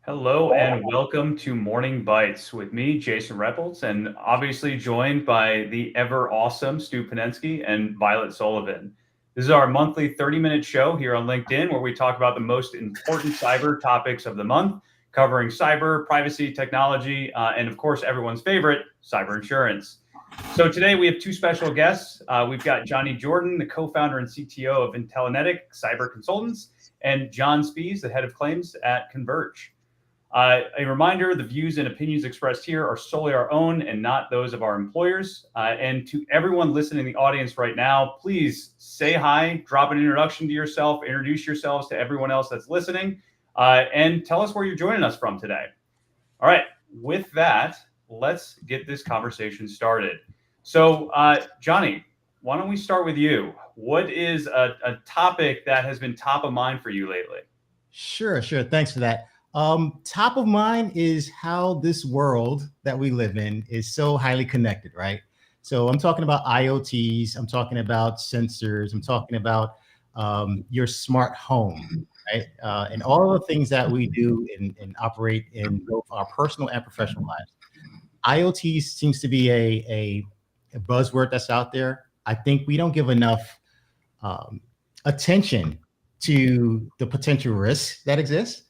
Hello and welcome to Morning Bytes with me, Jason Reynolds, and obviously joined by the ever awesome Stu Penensky and Violet Sullivan. This is our monthly 30-minute show here on LinkedIn where we talk about the most important cyber topics of the month, covering cyber, privacy, technology, and of course, everyone's favorite, cyber insurance. So today we have two special guests. We've got Johnny Jordan, the co-founder and CTO of Intellinetic Cyber Consultants, and John Spees, the head of claims at Converge. A reminder, the views and opinions expressed here are solely our own and not those of our employers. And to everyone listening in the audience right now, please say hi, drop an introduction to yourself, introduce yourselves to everyone else that's listening, and tell us where you're joining us from today. All right, with that, let's get this conversation started. So, Johnny, why don't we start with you? What is a topic that has been top of mind for you lately? Sure. Thanks for that. Top of mind is how this world that we live in is so highly connected, right? So I'm talking about IoTs, I'm talking about sensors, I'm talking about your smart home, right? And all of the things that we do and operate in both our personal and professional lives. IoT seems to be a buzzword that's out there. I think we don't give enough attention to the potential risks that exist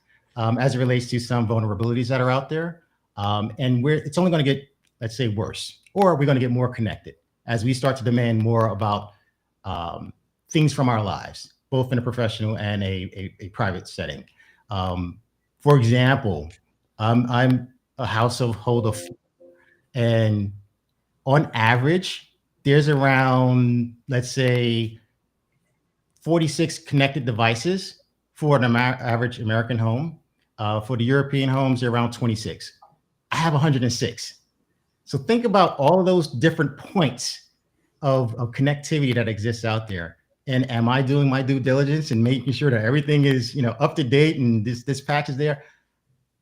as it relates to some vulnerabilities that are out there. And it's only going to get, let's say, worse, or we're going to get more connected as we start to demand more about things from our lives, both in a professional and a private setting. For example, I'm a household of four, and on average, there's around, let's say, 46 connected devices for an average American home. For the European homes, they're around 26. I have 106. So think about all of those different points of connectivity that exists out there. And am I doing my due diligence and making sure that everything is, up to date and this patch is there?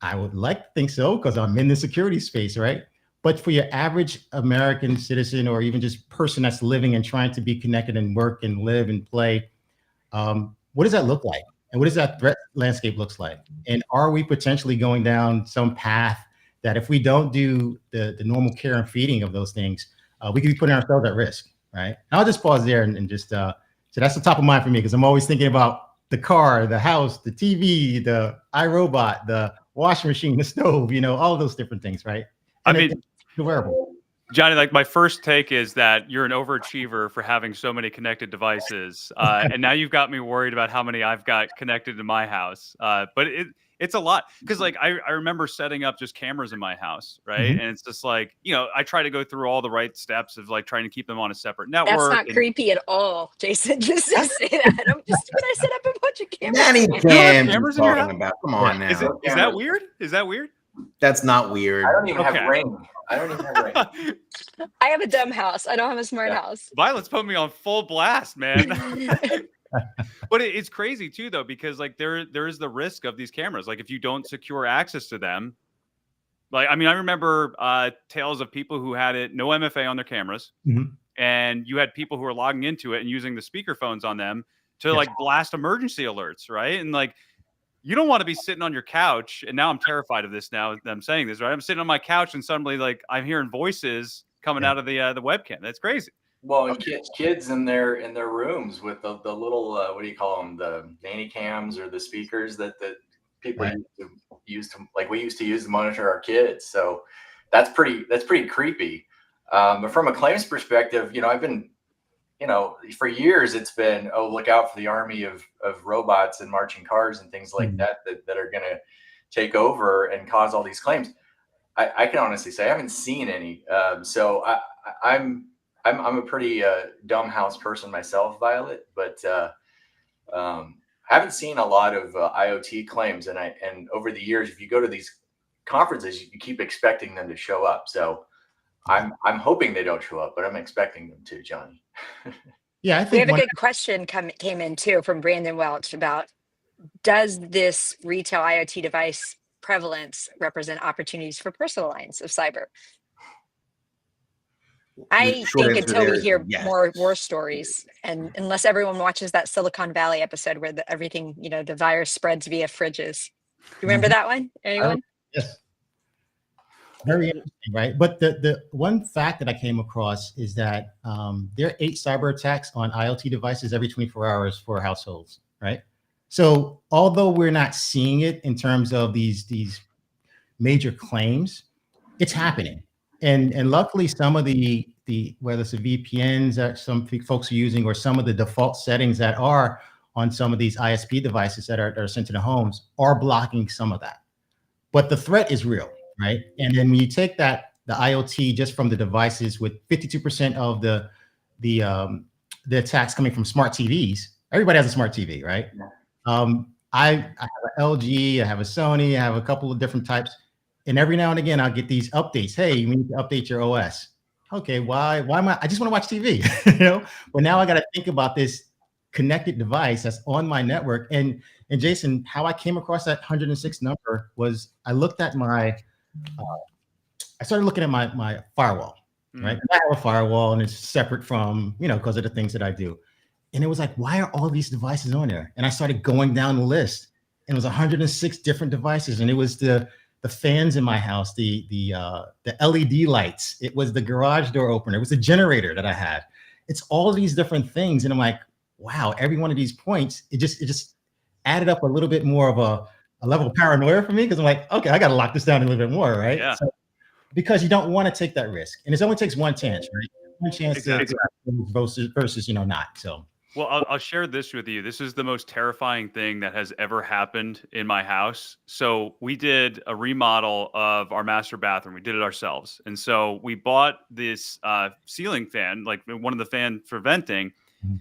I would like to think so because I'm in the security space, right? But for your average American citizen or even just person that's living and trying to be connected and work and live and play, what does that look like? And what does that threat landscape looks like? And are we potentially going down some path that if we don't do the normal care and feeding of those things, we could be putting ourselves at risk, right? And I'll just pause there and just, so that's the top of mind for me because I'm always thinking about the car, the house, the TV, the iRobot, the washing machine, the stove, all of those different things, right? And the wearable. Johnny, like my first take is that you're an overachiever for having so many connected devices. And now you've got me worried about how many I've got connected in my house. But it's a lot because like I remember setting up just cameras in my house, right? Mhm. And it's just like, I try to go through all the right steps of like trying to keep them on a separate network. That's not creepy at all, Jason. Just to say that. I'm just when I set up a bunch of cameras. Many You have cams cameras you're in your talking house? about. Come on now. Is that weird? Is that weird? That's not weird. I don't even Okay. have Ring. I don't even have Ring. I have a dumb house. I don't have a smart house. Violet's put me on full blast, man. But it's crazy too, though, because like there is the risk of these cameras. Like if you don't secure access to them, like I remember tales of people who had no MFA on their cameras, and you had people who were logging into it and using the speakerphones on them to like blast emergency alerts, right? And like you don't want to be sitting on your couch. And now I'm terrified of this. Now that I'm saying this, right? I'm sitting on my couch and suddenly like I'm hearing voices coming out of the webcam. That's crazy. Well, and kids in their rooms with the little what do you call them, the nanny cams or the speakers that people used to like we used to use to monitor our kids. So that's pretty creepy. But from a claims perspective, I've been for years it's been look out for the army of robots and marching cars and things like that are going to take over and cause all these claims. I can honestly say I haven't seen any. So I'm a pretty dumb house person myself, Violet, but I haven't seen a lot of IoT claims. And over the years, if you go to these conferences, you keep expecting them to show up. So I'm hoping they don't show up, but I'm expecting them to, Johnny. Yeah, I think we have a good question came in too from Brandon Welch about, does this retail IoT device prevalence represent opportunities for personal lines of cyber? I think until we hear more war stories, and unless everyone watches that Silicon Valley episode where everything, the virus spreads via fridges. You remember that one? Anyone? Yes. Very interesting, right? But the one fact that I came across is that there are 8 cyber attacks on IoT devices every 24 hours for households, right? So although we're not seeing it in terms of these major claims, it's happening. And luckily some of the whether it's the VPNs that some folks are using or some of the default settings that are on some of these ISP devices that are sent to the homes are blocking some of that. But the threat is real, right? And then when you take that the IoT just from the devices with 52% of the attacks coming from smart TVs, everybody has a smart TV, right? I have an LG, I have a Sony, I have a couple of different types, and every now and again I'll get these updates. Hey, you need to update your OS. Okay, why am I just want to watch TV, you know? But now I got to think about this connected device that's on my network. And Jason, how I came across that 106 number was I looked at I started looking at my firewall, right? I have a firewall and it's separate from, because of the things that I do. And it was like, why are all these devices on there? And I started going down the list and it was 106 different devices. And it was the fans in my house, the LED lights. It was the garage door opener. It was the generator that I had. It's all these different things. And I'm like, wow, every one of these points, it just added up a little bit more of a level of paranoia for me. Because I'm like, okay, I got to lock this down a little bit more, right? Yeah. So, because you don't want to take that risk. And it only takes one chance, right? One chance Exactly. versus not. So. Well, I'll share this with you. This is the most terrifying thing that has ever happened in my house. So we did a remodel of our master bathroom. We did it ourselves. And so we bought this ceiling fan, like one of the fan for venting.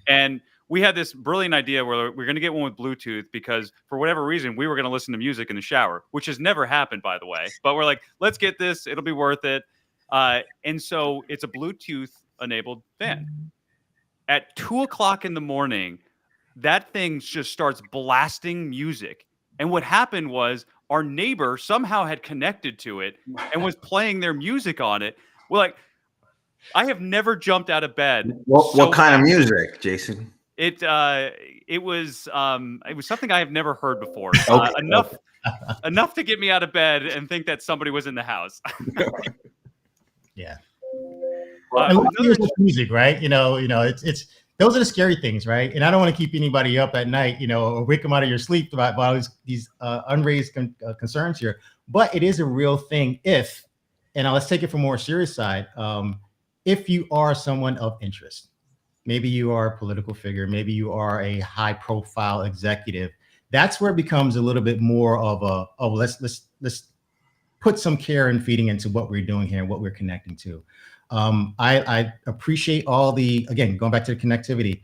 And we had this brilliant idea where we're going to get one with Bluetooth because for whatever reason, we were going to listen to music in the shower, which has never happened, by the way. But we're like, let's get this. It'll be worth it. And so it's a Bluetooth enabled fan. At 2:00 in the morning, that thing just starts blasting music. And what happened was our neighbor somehow had connected to it and was playing their music on it. Well, like, I have never jumped out of bed. What kind of music, Jason? It was something I have never heard before. Okay. Enough to get me out of bed and think that somebody was in the house. Yeah. Another- music, right? It's those are the scary things, right? And I don't want to keep anybody up at night, or wake them out of your sleep about all these unraised concerns here. But it is a real thing and let's take it from a more serious side. If you are someone of interest, maybe you are a political figure, maybe you are a high profile executive, that's where it becomes a little bit more of let's put some care and feeding into what we're doing here and what we're connecting to. I appreciate all again, going back to the connectivity,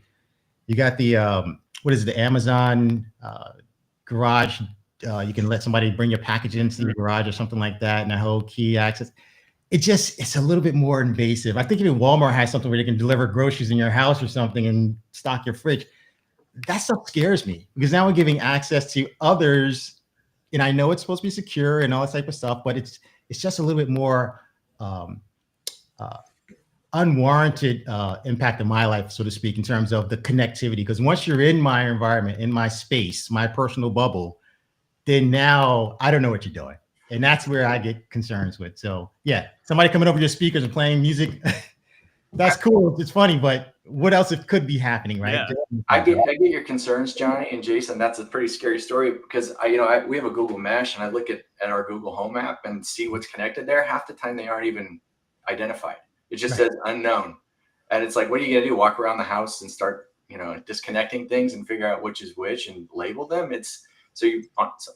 you got the Amazon garage. You can let somebody bring your package into the garage or something like that, and a whole key access. It's a little bit more invasive. I think even Walmart has something where you can deliver groceries in your house or something and stock your fridge. That stuff scares me because now we're giving access to others, and I know it's supposed to be secure and all that type of stuff, but it's just a little bit more unwarranted impact in my life, so to speak, in terms of the connectivity. Because once you're in my environment, in my space, my personal bubble, then now I don't know what you're doing. And that's where I get concerns with. So yeah, somebody coming over your speakers and playing music, that's cool. It's funny, but what else it could be happening, right? Yeah. I get your concerns, Johnny and Jason. That's a pretty scary story because we have a Google Mesh and I look at our Google Home app and see what's connected there. Half the time they aren't even identified. It just says unknown. And it's like, what are you going to do? Walk around the house and start, disconnecting things and figure out which is which and label them?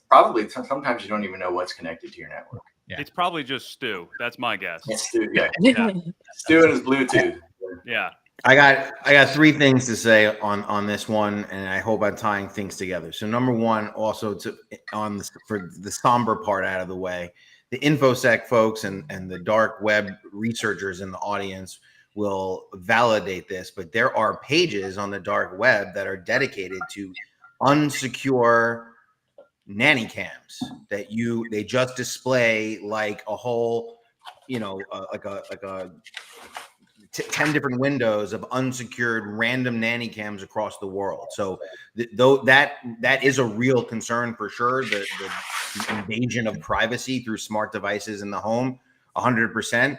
Probably sometimes you don't even know what's connected to your network. Yeah. It's probably just Stu. That's my guess. It's Stu, yeah. Yeah. Stu and his Bluetooth. Yeah. I got 3 things to say on this one, and I hope I'm tying things together. So number one, also for the somber part out of the way, the InfoSec folks and the dark web researchers in the audience will validate this, but there are pages on the dark web that are dedicated to unsecure nanny cams that they just display like a whole, like a 10 different windows of unsecured random nanny cams across the world. So though that is a real concern for sure. The invasion of privacy through smart devices in the home, 100%.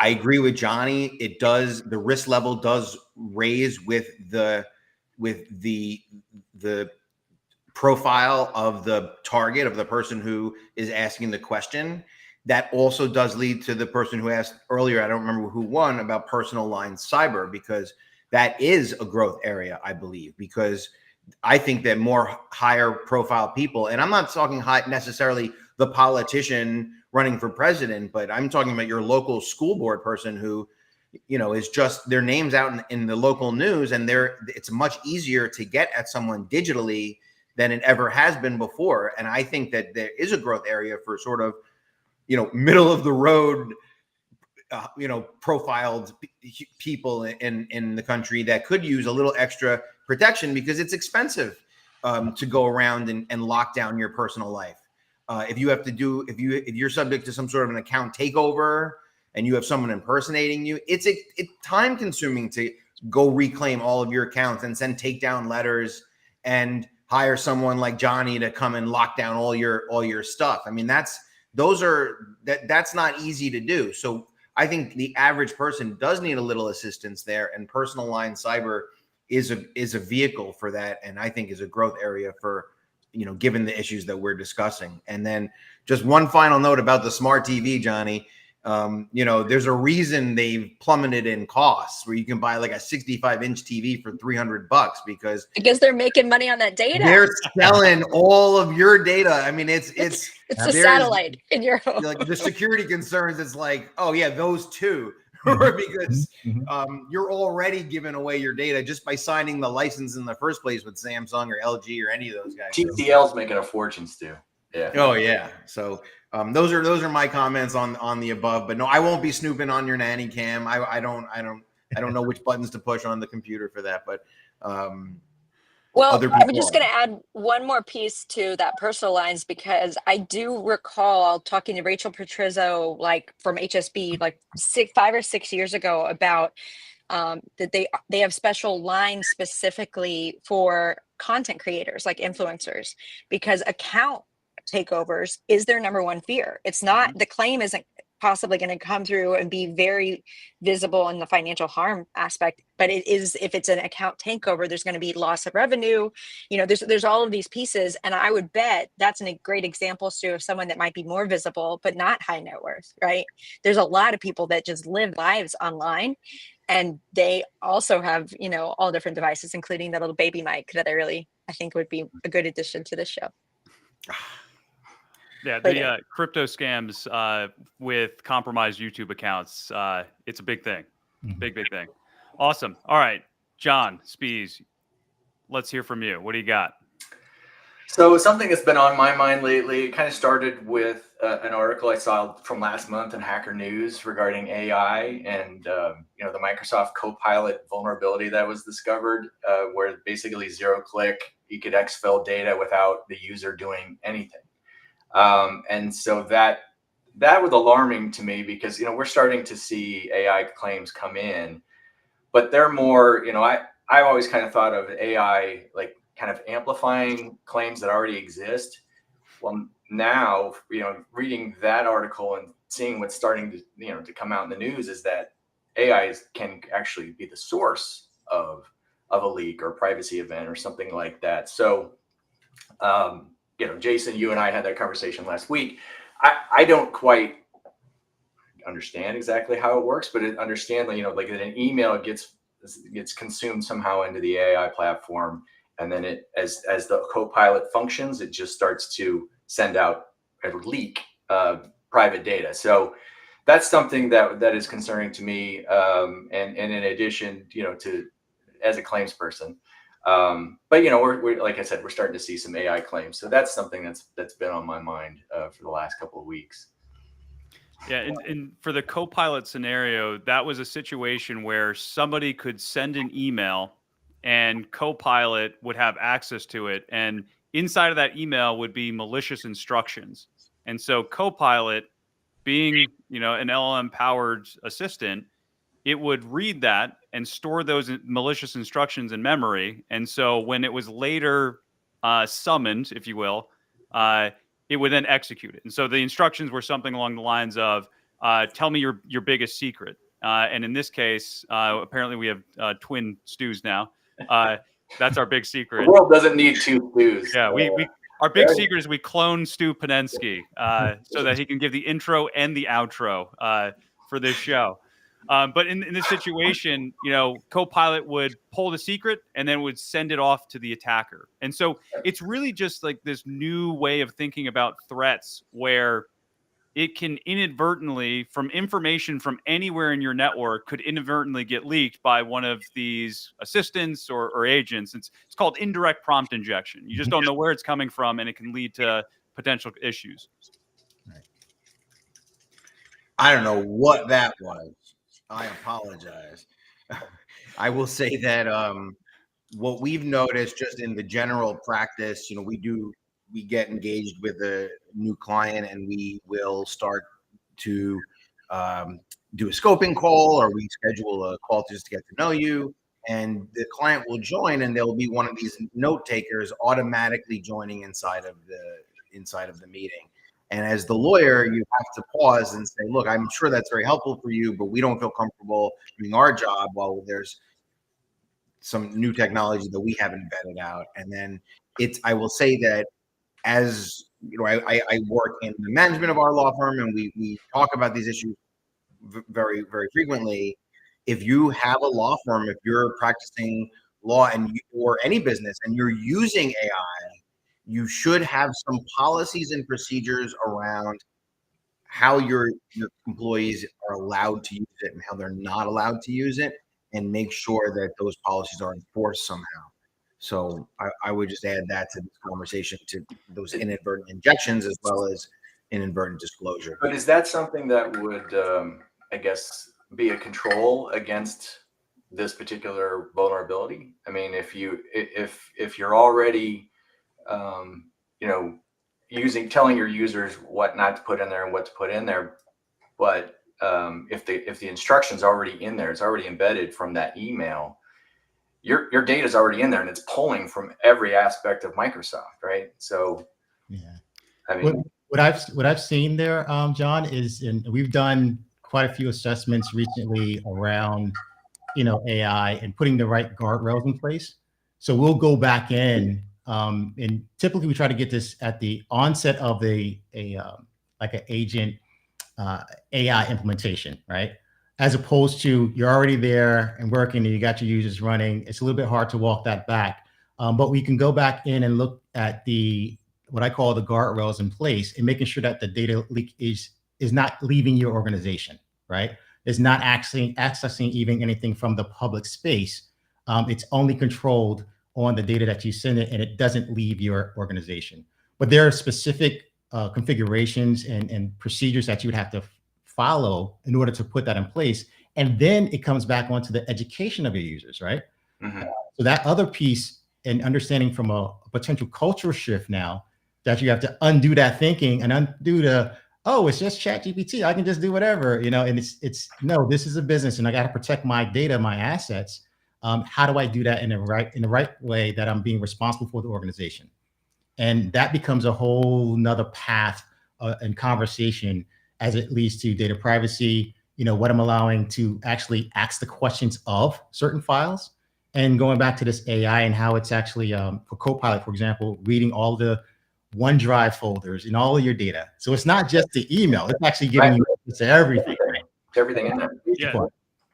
I agree with Johnny. It does, the risk level does raise with the profile of the target, of the person who is asking the question. That also does lead to the person who asked earlier, I don't remember who won, about personal line cyber, because that is a growth area, I believe, because I think that more higher profile people, and I'm not talking necessarily the politician running for president, but I'm talking about your local school board person who, is just their names out in the local news, and it's much easier to get at someone digitally than it ever has been before. And I think that there is a growth area for sort of, middle of the road, profiled people in the country that could use a little extra protection, because it's expensive to go around and lock down your personal life. If you're subject to some sort of an account takeover and you have someone impersonating you, it's time consuming to go reclaim all of your accounts and send takedown letters and hire someone like Johnny to come and lock down all your stuff. I mean, that's not easy to do. So I think the average person does need a little assistance there, and personal line cyber is a vehicle for that, and I think is a growth area for, given the issues that we're discussing. And then just one final note about the smart TV, Johnny. There's a reason they've plummeted in costs, where you can buy like a 65-inch TV for $300 because they're making money on that data. They're selling all of your data. I mean, it's a satellite in your home. Like the security concerns. It's like, oh yeah, those two, because you're already giving away your data just by signing the license in the first place with Samsung or LG or any of those guys. TCL's making a fortune, Stu. Yeah. Oh yeah. So those are my comments on the above. But no, I won't be snooping on your nanny cam. I don't know which buttons to push on the computer for that. But well, other people I'm just going to add one more piece to that personal lines, because I do recall talking to Rachel Petrizzo, like from HSB, like 5 or 6 years ago, about that they have special lines specifically for content creators, like influencers, because account takeovers is their number one fear. It's not, the claim isn't possibly going to come through and be very visible in the financial harm aspect, but it is, if it's an account takeover, there's going to be loss of revenue. There's all of these pieces, and I would bet that's a great example, Stu, of someone that might be more visible but not high net worth, right? There's a lot of people that just live lives online, and they also have all different devices, including that little baby mic that I think would be a good addition to this show. Yeah, the crypto scams with compromised YouTube accounts, it's a big thing. Big thing. Awesome. All right, John Spees, let's hear from you. What do you got? So something that's been on my mind lately, it kind of started with an article I saw from last month in Hacker News regarding AI and the Microsoft Copilot vulnerability that was discovered, where basically zero-click, you could exfil data without the user doing anything. And so that was alarming to me, because we're starting to see AI claims come in, but they're more, I've always kind of thought of AI like kind of amplifying claims that already exist. Well, now, reading that article and seeing what's starting to, to come out in the news is that AI can actually be the source of a leak or privacy event or something like that. So, Jason, you and I had that conversation last week. I don't quite understand exactly how it works, but understand that, like an email gets consumed somehow into the AI platform. And then it, as the Copilot functions, it just starts to send out a leak private data. So that's something that is concerning to me. And in addition, to as a claims person, but we're like I said, we're starting to see some AI claims. So that's something that's been on my mind for the last couple of weeks. Yeah, and for the Copilot scenario, that was a situation where somebody could send an email and Copilot would have access to it. And inside of that email would be malicious instructions. And so Copilot, being, an LLM powered assistant, it would read that and store those malicious instructions in memory. And so when it was later summoned, if you will, it would then execute it. And so the instructions were something along the lines of, tell me your biggest secret. And in this case, apparently we have twin stews now. That's our big secret. The world doesn't need two stews. Yeah, our big secret is we clone Stu Panensky so that he can give the intro and the outro for this show. But in this situation, Copilot would pull the secret and then would send it off to the attacker. And so it's really just like this new way of thinking about threats where it can inadvertently, from information from anywhere in your network, could inadvertently get leaked by one of these assistants or agents. It's called indirect prompt injection. You just don't know where it's coming from, and it can lead to potential issues. I don't know what that was. I apologize. I will say that what we've noticed just in the general practice, we get engaged with a new client and we will start to do a scoping call, or we schedule a call just to get to know you. And the client will join, and there will be one of these note takers automatically joining inside of the meeting. And as the lawyer, you have to pause and say, look, I'm sure that's very helpful for you, but we don't feel comfortable doing our job while there's some new technology that we haven't vetted out. And then I will say that as I work in the management of our law firm, and we talk about these issues very, very frequently. If you have a law firm, if you're practicing law or any business and you're using AI, you should have some policies and procedures around how your employees are allowed to use it and how they're not allowed to use it, and make sure that those policies are enforced somehow. So I would just add that to this conversation, to those inadvertent injections as well as inadvertent disclosure. But is that something that would, I guess, be a control against this particular vulnerability? I mean, if you're already telling your users what not to put in there and what to put in there, but if the instruction's already in there, it's already embedded from that email, your data is already in there and it's pulling from every aspect of Microsoft, right? So yeah, I mean, what I've seen there, John, is we've done quite a few assessments recently around AI and putting the right guardrails in place. So we'll go back in, and typically we try to get this at the onset of like an agent AI implementation, right? As opposed to you're already there and working and you got your users running. It's a little bit hard to walk that back, but we can go back in and look at what I call the guardrails in place, and making sure that the data leak is not leaving your organization, right? It's not actually accessing even anything from the public space. It's only controlled on the data that you send it, and it doesn't leave your organization. But there are specific configurations and procedures that you would have to follow in order to put that in place. And then it comes back onto the education of your users, right? mm-hmm. So that other piece, and understanding from a potential cultural shift now, that you have to undo that thinking and undo it's just ChatGPT, I can just do whatever, and it's no, this is a business and I got to protect my data, my assets. How do I do that in the right way that I'm being responsible for the organization? And that becomes a whole nother path and conversation as it leads to data privacy, what I'm allowing to actually ask the questions of certain files, and going back to this AI and how it's actually, for Copilot, for example, reading all the OneDrive folders and all of your data. So it's not just the email, it's actually giving you access to everything. Right? Everything in there. Yeah.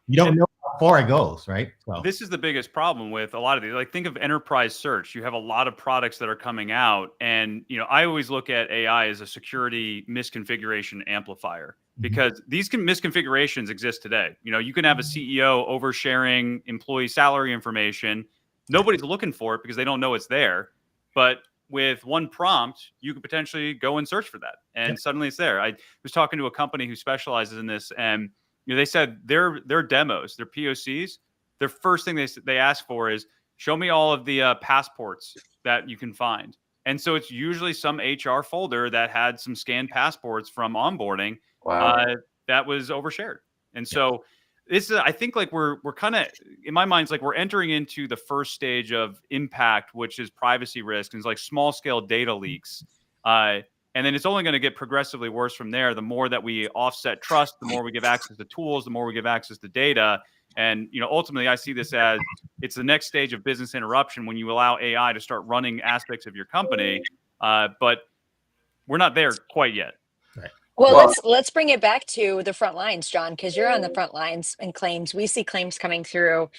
You don't know how far it goes, right? So this is the biggest problem with a lot of these. Like, think of enterprise search. You have a lot of products that are coming out, and I always look at AI as a security misconfiguration amplifier, because these misconfigurations exist today. You can have a CEO oversharing employee salary information. Nobody's looking for it because they don't know it's there, but with one prompt, you could potentially go and search for that, and suddenly it's there. I was talking to a company who specializes in this, and they said their demos, their POCs, their first thing they ask for is, show me all of the passports that you can find. And so it's usually some HR folder that had some scanned passports from onboarding. Wow. That was overshared. And so I think like we're kind of, in my mind, it's like we're entering into the first stage of impact, which is privacy risk and it's like small scale data leaks. And then it's only going to get progressively worse from there. The more that we offset trust, the more we give access to tools, the more we give access to data. And, ultimately I see this as it's the next stage of business interruption when you allow AI to start running aspects of your company. But we're not there quite yet. Right. Well, let's bring it back to the front lines, John, because you're on the front lines and claims. We see claims coming through.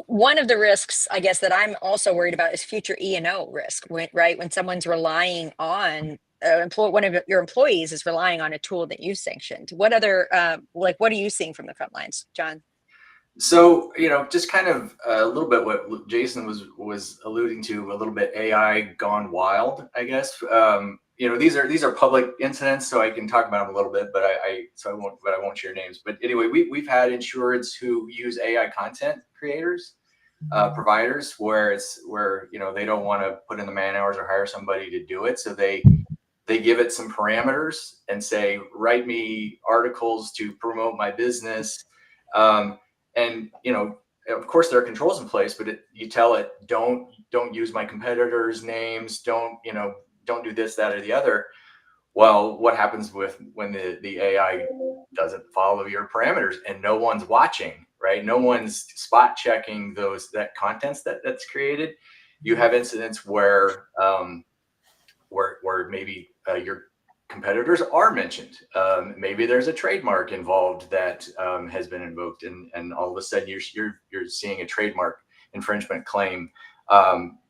One of the risks, I guess, that I'm also worried about is future E&O risk, right? When someone's relying on one of your employees is relying on a tool that you sanctioned. What other what are you seeing from the front lines, John? So, just kind of a little bit what Jason was alluding to, a little bit AI gone wild, I guess. These are public incidents, so I can talk about them a little bit, but I won't share names. But anyway, we've had insureds who use AI content creators, providers, where they don't want to put in the man hours or hire somebody to do it, so they give it some parameters and say, write me articles to promote my business. And of course there are controls in place, but you tell it, don't use my competitors' names, don't do this, that, or the other. Well, what happens when the AI doesn't follow your parameters and no one's watching, right? No one's spot checking that contents that's created. You have incidents where maybe your competitors are mentioned. Maybe there's a trademark involved that has been invoked, and all of a sudden you're seeing a trademark infringement claim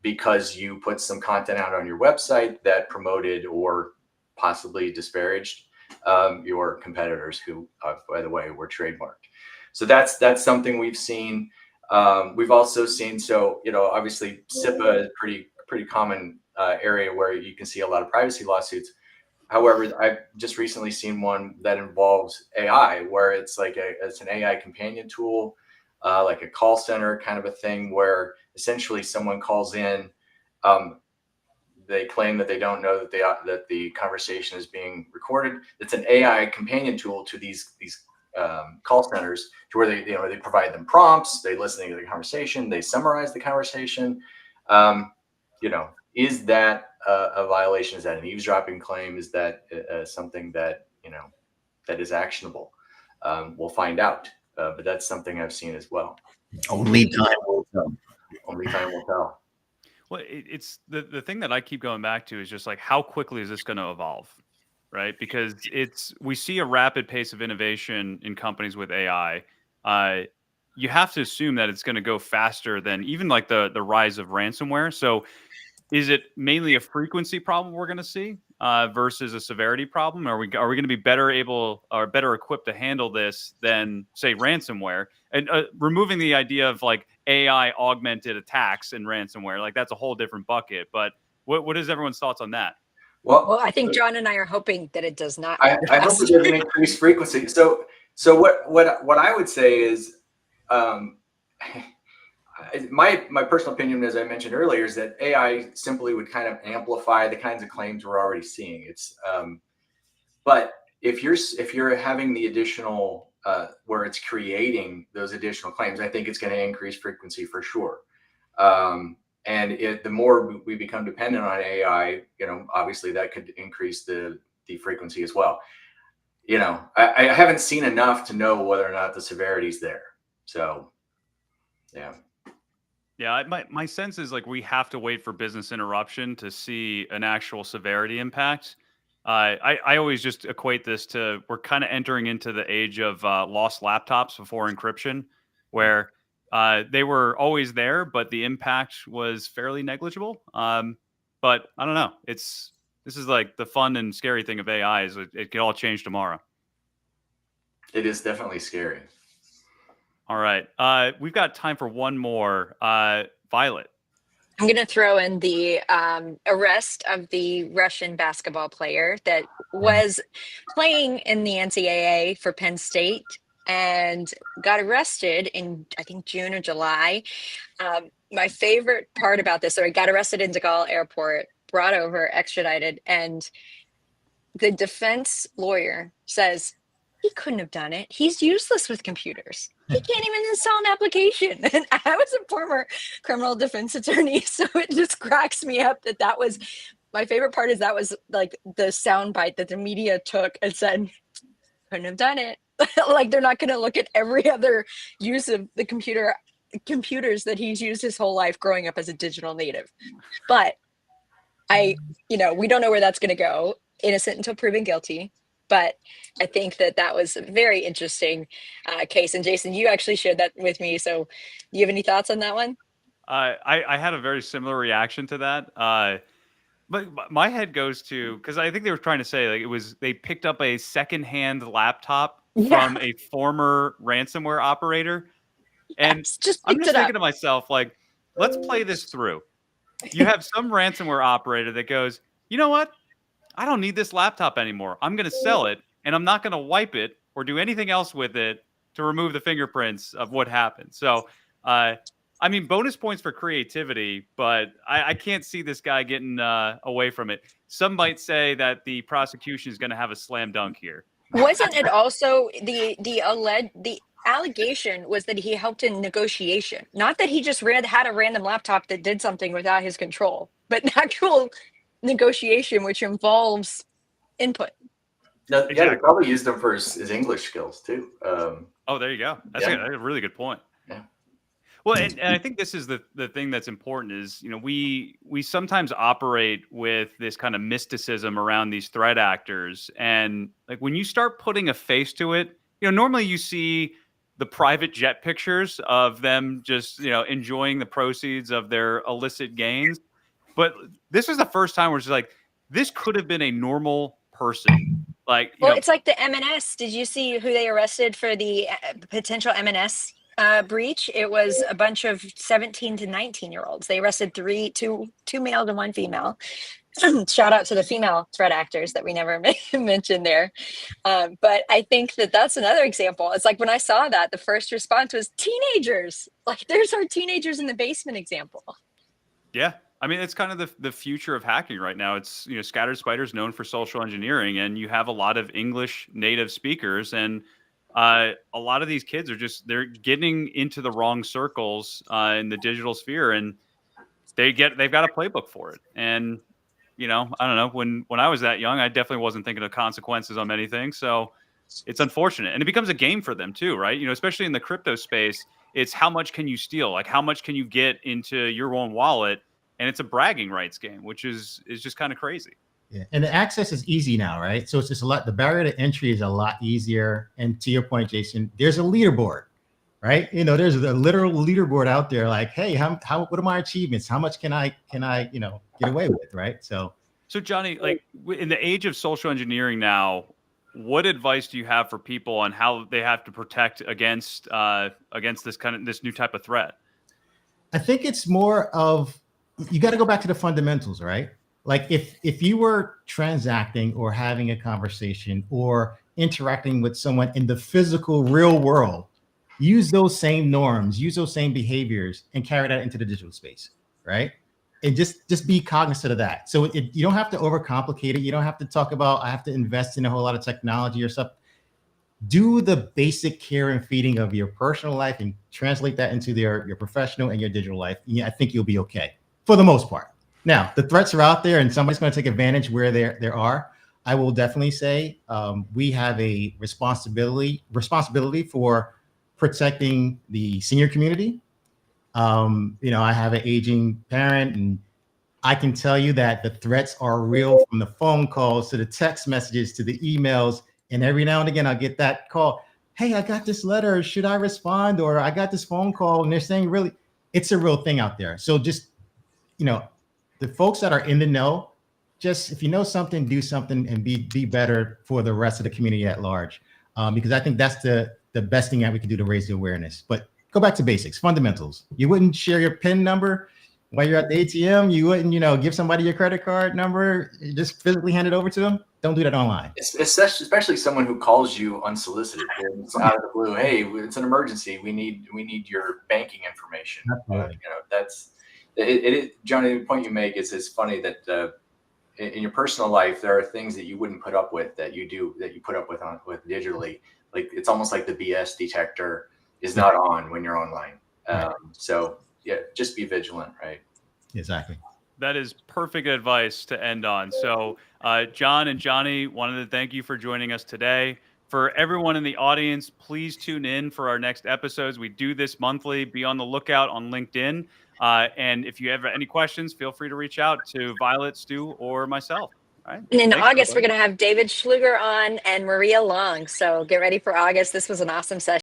because you put some content out on your website that promoted or possibly disparaged your competitors, who, by the way, were trademarked. So that's something we've seen. We've also seen, obviously SIPA is pretty common area where you can see a lot of privacy lawsuits. However, I've just recently seen one that involves AI, where it's it's an AI companion tool, like a call center kind of a thing, where essentially someone calls in, they claim that they don't know that the conversation is being recorded. It's an AI companion tool to these call centers, to where they provide them prompts, they listen to the conversation, they summarize the conversation. Is that a violation? Is that an eavesdropping claim? Is that something that that is actionable? We'll find out, but that's something I've seen as well. Only time will tell. Only time will tell. Well, it's the thing that I keep going back to is just like, how quickly is this going to evolve, right? Because we see a rapid pace of innovation in companies with AI. You have to assume that it's going to go faster than even like the rise of ransomware. So is it mainly a frequency problem we're going to see versus a severity problem? Are we going to be better equipped to handle this than, say, ransomware? And removing the idea of like AI augmented attacks and ransomware, like that's a whole different bucket. But what is everyone's thoughts on that? Well, I think John and I are hoping that it does not. I hope it doesn't increase frequency. So what I would say is, my personal opinion, as I mentioned earlier, is that AI simply would kind of amplify the kinds of claims we're already seeing. But if you're having the additional where it's creating those additional claims, I think it's going to increase frequency for sure. And the more we become dependent on AI, obviously that could increase the frequency as well. I haven't seen enough to know whether or not the severity is there. So, yeah. Yeah, my sense is like we have to wait for business interruption to see an actual severity impact. I always just equate this to, we're kind of entering into the age of lost laptops before encryption, where they were always there, but the impact was fairly negligible. But I don't know. This is like the fun and scary thing of AI is it can all change tomorrow. It is definitely scary. All right. We've got time for one more. Violet. I'm going to throw in the arrest of the Russian basketball player that was playing in the NCAA for Penn State and got arrested in, I think, June or July. My favorite part about this, so he got arrested in DeGaulle Airport, brought over, extradited, and the defense lawyer says, he couldn't have done it. He's useless with computers. He can't even install an application. And I was a former criminal defense attorney, so it just cracks me up that was my favorite part. Is that was like the soundbite that the media took and said, couldn't have done it. Like they're not going to look at every other use of the computers that he's used his whole life growing up as a digital native. But we don't know where that's going to go. Innocent until proven guilty. But I think that was a very interesting case. And Jason, you actually shared that with me. So do you have any thoughts on that one? I had a very similar reaction to that. But my head goes to, because I think they were trying to say like they picked up a secondhand laptop from a former ransomware operator. And just I'm just thinking to myself, like, let's play this through. You have some ransomware operator that goes, you know what? I don't need this laptop anymore. I'm going to sell it, and I'm not going to wipe it or do anything else with it to remove the fingerprints of what happened. So, I mean, bonus points for creativity, but I can't see this guy getting away from it. Some might say that the prosecution is going to have a slam dunk here. Wasn't it also the allegation was that he helped in negotiation, not that he just had a random laptop that did something without his control, but actual negotiation, which involves input. No, exactly. Yeah, they probably used him for his English skills too. There you go. That's a really good point. Yeah. Well, and I think this is the thing that's important is, we sometimes operate with this kind of mysticism around these threat actors. And like when you start putting a face to it, normally you see the private jet pictures of them just, enjoying the proceeds of their illicit gains. But this was the first time where it's like, this could have been a normal person. Like, it's like the M&S. Did you see who they arrested for the potential M&S breach? It was a bunch of 17 to 19-year-olds. They arrested two males and one female. Shout out to the female threat actors that we never mentioned there. But I think that's another example. It's like when I saw that, the first response was teenagers. Like there's our teenagers in the basement example. Yeah. I mean, it's kind of the future of hacking right now. It's, Scattered Spider's known for social engineering, and you have a lot of English native speakers, and a lot of these kids are they're getting into the wrong circles in the digital sphere, and they've got a playbook for it. And, I don't know, when I was that young, I definitely wasn't thinking of consequences on many things. So it's unfortunate. And it becomes a game for them too, right? Especially in the crypto space, it's how much can you steal? Like how much can you get into your own wallet? And it's a bragging rights game, which is just kind of crazy. Yeah, and the access is easy now, right? So it's just the barrier to entry is a lot easier. And to your point, Jason, there's a leaderboard, right? There's a literal leaderboard out there. Like, hey, what are my achievements? How much can I get away with, right? So Johnny, like in the age of social engineering now, what advice do you have for people on how they have to protect against this new type of threat? I think it's more of, you got to go back to the fundamentals, right? Like if you were transacting or having a conversation or interacting with someone in the physical real world, use those same norms, use those same behaviors, and carry that into the digital space, right? And just be cognizant of that. So you don't have to overcomplicate it. You don't have to talk about, I have to invest in a whole lot of technology or stuff. Do the basic care and feeding of your personal life and translate that into your professional and your digital life. I think you'll be okay for the most part. Now, the threats are out there and somebody's going to take advantage where there are. I will definitely say we have a responsibility for protecting the senior community. I have an aging parent, and I can tell you that the threats are real, from the phone calls to the text messages to the emails. And every now and again, I'll get that call. Hey, I got this letter. Should I respond? Or I got this phone call, and they're saying, really, it's a real thing out there. So just, the folks that are in the know, just if you know something, do something and be better for the rest of the community at large. Because I think that's the best thing that we can do to raise the awareness. But go back to basics, fundamentals. You wouldn't share your PIN number while you're at the ATM. You wouldn't, give somebody your credit card number, just physically hand it over to them. Don't do that online. Especially someone who calls you unsolicited. It's out of the blue. Hey, it's an emergency. We need your banking information. Absolutely. That's it. Johnny, the point you make is funny that in your personal life, there are things that you wouldn't put up with that you put up with digitally. Like it's almost like the BS detector is not on when you're online. Right. So yeah, just be vigilant, right? Exactly. That is perfect advice to end on. So, John and Johnny, wanted to thank you for joining us today. For everyone in the audience, please tune in for our next episodes. We do this monthly. Be on the lookout on LinkedIn. And if you have any questions, feel free to reach out to Violet, Stu, or myself. All right. And in Thanks, August, we're everybody. going to have David Schluger on and Maria Long. So get ready for August. This was an awesome session.